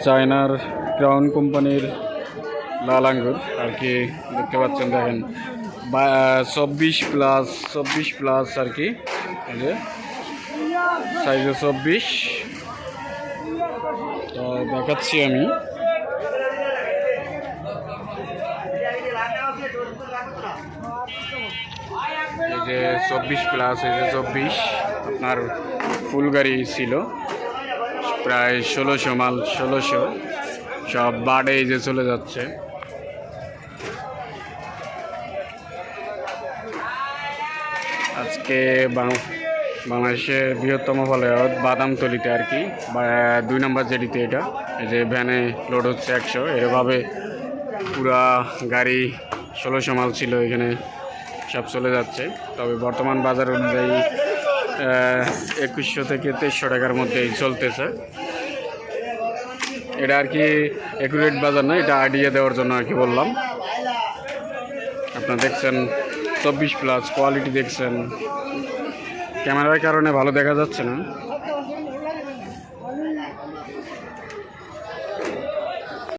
চায়নার ক্রাউন কোম্পানির লাল আঙ্গুর আর কি দেখতে পাচ্ছেন। দেখেন 24+ আর কি, এই যে সাইজে 24। তো দেখাচ্ছি আমি। এই যে 24+, এই যে 24 আপনার ফুল গাড়ি ছিল, প্রায় 1600 মাল, 1600 সব বাড়ে এই যে চলে যাচ্ছে। আজকে বাংলাদেশের বৃহত্তম ফলক বাদামতলিতে আর কি, 2 নম্বর জেডিতে এটা। এই যে ভ্যানে লোড হচ্ছে 100, এভাবে পুরা গাড়ি 1600 মাল ছিল এখানে, সব চলে যাচ্ছে। তবে বর্তমান বাজার অনুযায়ী 2100 থেকে 2300 টাকার মধ্যেই চলতেছে। এটা আর কি অ্যাকুরেট বাজার না, এটা আইডিয়া দেওয়ার জন্য আর কি বললাম। আপনারা দেখছেন 24+, কোয়ালিটি দেখছেন, ক্যামেরার কারণে ভালো দেখা যাচ্ছে না।